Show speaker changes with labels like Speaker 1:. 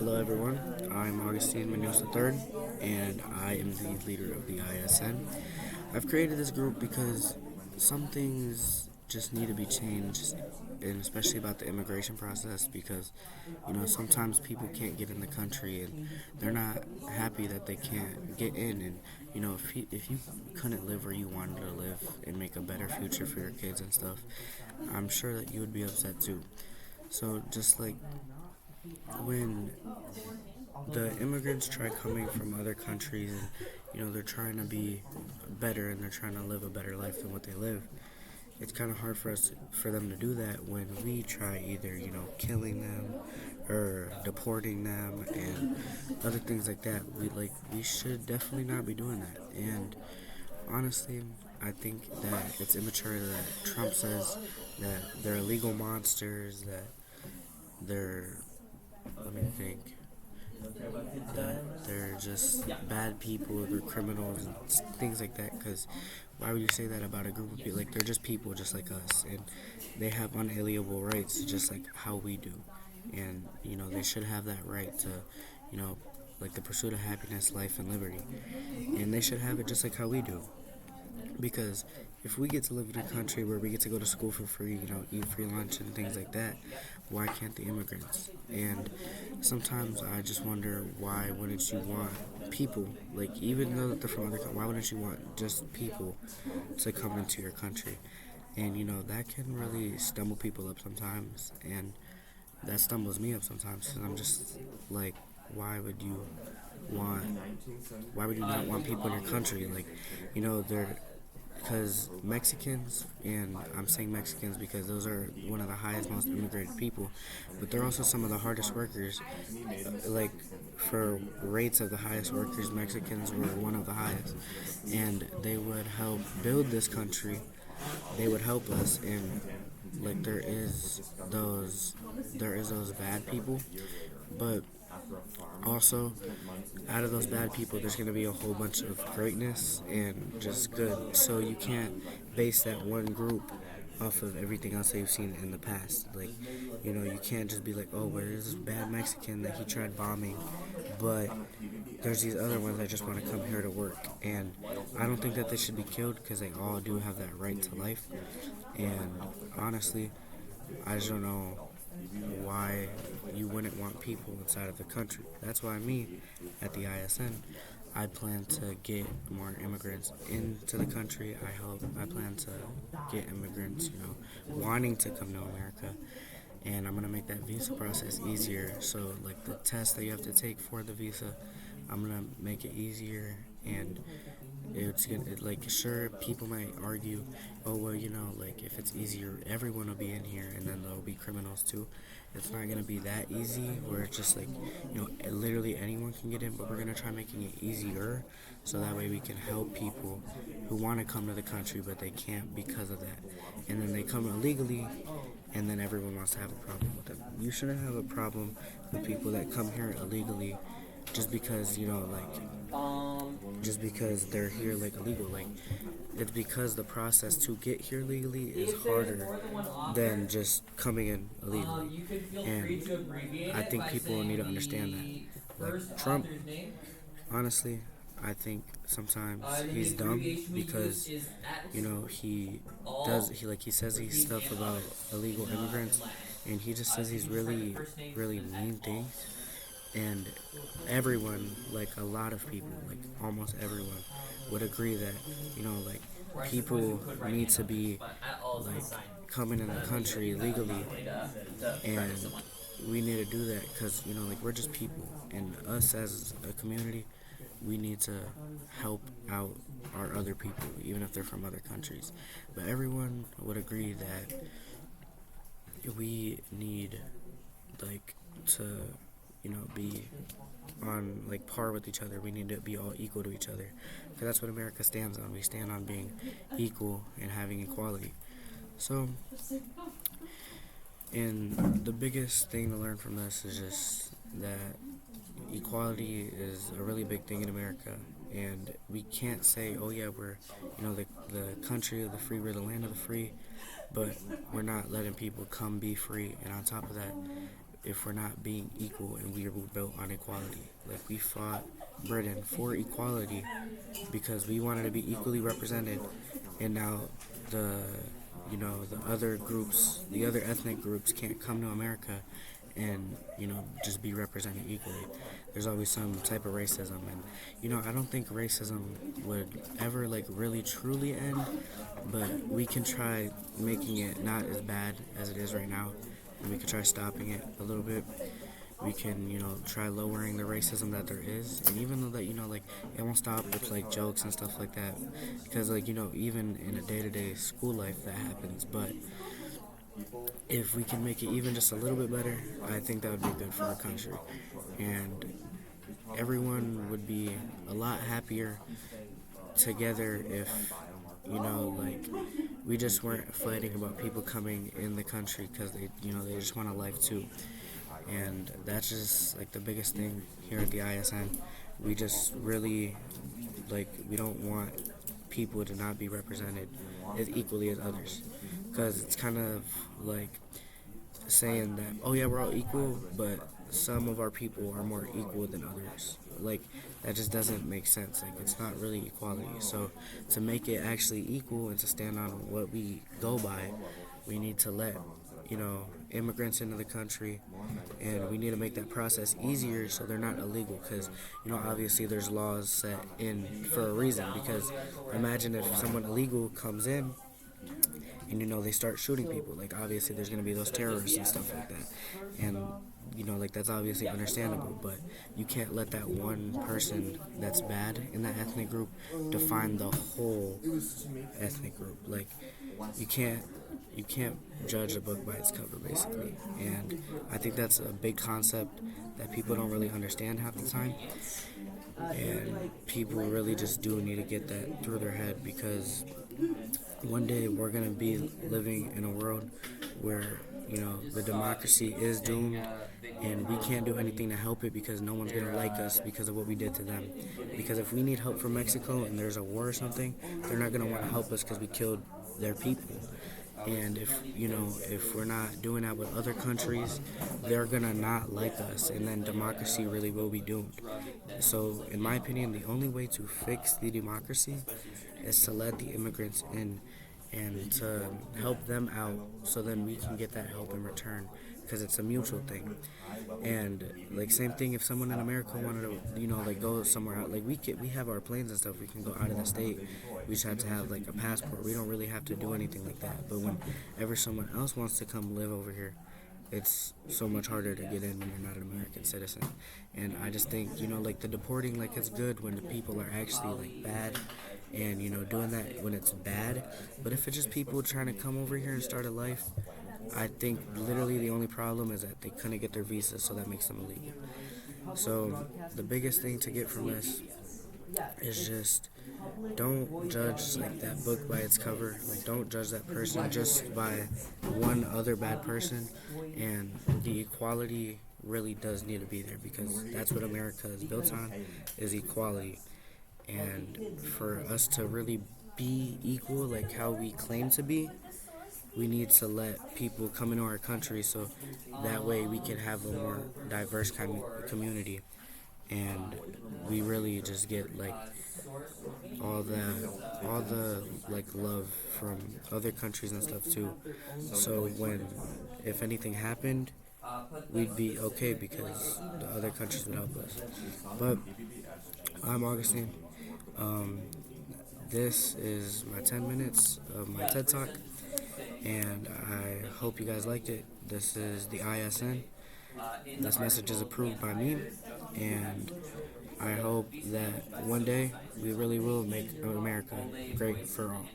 Speaker 1: Hello, everyone. I'm Augustine Munoz III, and I am the leader of the ISN. I've created this group because some things just need to be changed, and especially about the immigration process. Because sometimes people can't get in the country, and they're not happy that they can't get in. And if you couldn't live where you wanted to live and make a better future for your kids and stuff, I'm sure that you would be upset too. So just like when the immigrants try coming from other countries and they're trying to be better and they're trying to live a better life than what they live, it's kind of hard for them to do that when we try either killing them or deporting them and other things like that. We should definitely not be doing that. And honestly, I think that it's immature that Trump says that they're illegal monsters, that they're, let me think, that they're just bad people, they're criminals, and things like that. Because why would you say that about a group of people? Like, they're just people just like us, and they have unalienable rights just like how we do. And, they should have that right to, like the pursuit of happiness, life, and liberty. And they should have it just like how we do. Because if we get to live in a country where we get to go to school for free, eat free lunch and things like that, why can't the immigrants? And sometimes I just wonder, why wouldn't you want people, like, even though that they're from other countries, why wouldn't you want just people to come into your country? And that can really stumble people up sometimes, and that stumbles me up sometimes, because I'm just like, why would you want why would you not want people in your country? Like, they're, because Mexicans, and I'm saying Mexicans because those are one of the highest, most immigrated people, but they're also some of the hardest workers. Like, for rates of the highest workers, Mexicans were one of the highest, and they would help build this country. They would help us, and like there is those bad people, but also, out of those bad people, there's going to be a whole bunch of greatness and just good. So you can't base that one group off of everything else that you've seen in the past. Like, you can't just be like, oh, well, there's this bad Mexican that he tried bombing, but there's these other ones that just want to come here to work. And I don't think that they should be killed, because they all do have that right to life. And honestly, I just don't know why you wouldn't want people inside of the country. That's why me, at the ISN, I plan to get more immigrants into the country. I plan to get immigrants, wanting to come to America. And I'm going to make that visa process easier. So, like, the test that you have to take for the visa, I'm going to make it easier. And it's gonna, like, sure, people might argue, oh, well, like, if it's easier, everyone will be in here, and then there'll be criminals too. It's not gonna be that easy, where it's just like, literally anyone can get in, but we're gonna try making it easier, so that way we can help people who want to come to the country, but they can't because of that. And then they come illegally, and then everyone wants to have a problem with them. You shouldn't have a problem with people that come here illegally just because, just because they're here, like, illegal. Like, it's because the process to get here legally is harder than just coming in illegally. And I think people need to understand that. Like, Trump, honestly, I think sometimes he's dumb, because he says these stuff about illegal immigrants, and he just says these really, really mean things. And everyone, like, a lot of people, like almost everyone, would agree that like, people need to be, like, coming in the country legally, and we need to do that, because like, we're just people, and us as a community, we need to help out our other people, even if they're from other countries. But everyone would agree that we need, like, to be on, like, par with each other. We need to be all equal to each other, because that's what America stands on. We stand on being equal and having equality. So, and the biggest thing to learn from this is just that equality is a really big thing in America, and we can't say, oh yeah, we're the country of the free, we're the land of the free, but we're not letting people come be free. And on top of that, if we're not being equal and we were built on equality. Like we fought Britain for equality because we wanted to be equally represented, and now the the other groups, the other ethnic groups can't come to America and just be represented equally. There's always some type of racism, and I don't think racism would ever like really truly end, but we can try making it not as bad as it is right now, and we can try stopping it a little bit. We can try lowering the racism that there is, and even though that like it won't stop with like jokes and stuff like that, because like even in a day-to-day school life that happens, but if we can make it even just a little bit better, I think that would be good for our country, and everyone would be a lot happier together if like we just weren't fighting about people coming in the country because they just want a life too. And that's just like the biggest thing here at the ISN. We just really like we don't want people to not be represented as equally as others, because it's kind of like saying that, oh yeah, we're all equal, but some of our people are more equal than others. Like that just doesn't make sense. Like it's not really equality. So to make it actually equal and to stand on what we go by, we need to let immigrants into the country, and we need to make that process easier so they're not illegal, because obviously there's laws set in for a reason, because imagine if someone illegal comes in and they start shooting people. Like obviously there's going to be those terrorists and stuff like that, and like that's obviously understandable, but you can't let that one person that's bad in that ethnic group define the whole ethnic group. Like you can't judge a book by its cover, basically. And I think that's a big concept that people don't really understand half the time, and people really just do need to get that through their head, because one day we're going to be living in a world where the democracy is doomed, and we can't do anything to help it because no one's going to like us because of what we did to them. Because if we need help from Mexico and there's a war or something, they're not going to want to help us because we killed their people. And if we're not doing that with other countries, they're gonna not like us, and then democracy really will be doomed. So in my opinion, the only way to fix the democracy is to let the immigrants in and to help them out, so then we can get that help in return, because it's a mutual thing. And like same thing, if someone in America wanted to like go somewhere out, like we have our planes and stuff, we can go out of the state. We just have to have like a passport. We don't really have to do anything like that. But whenever someone else wants to come live over here, it's so much harder to get in when you're not an American citizen. And I just think like the deporting, like it's good when the people are actually like bad, and doing that when it's bad. But if it's just people trying to come over here and start a life, I think literally the only problem is that they couldn't get their visa, so that makes them illegal. So the biggest thing to get from this is just don't judge like that book by its cover. Like don't judge that person just by one other bad person. And the equality really does need to be there, because that's what America is built on, is equality. And for us to really be equal like how we claim to be, we need to let people come into our country, so that way we can have a more diverse community, and we really just get like all the like love from other countries and stuff too. So when if anything happened, we'd be okay because the other countries would help us. But I'm Augustine. Um, this is my 10 minutes of my TED Talk, and I hope you guys liked it. This is the ISN. This message is approved by me, and I hope that one day we really will make America great for all.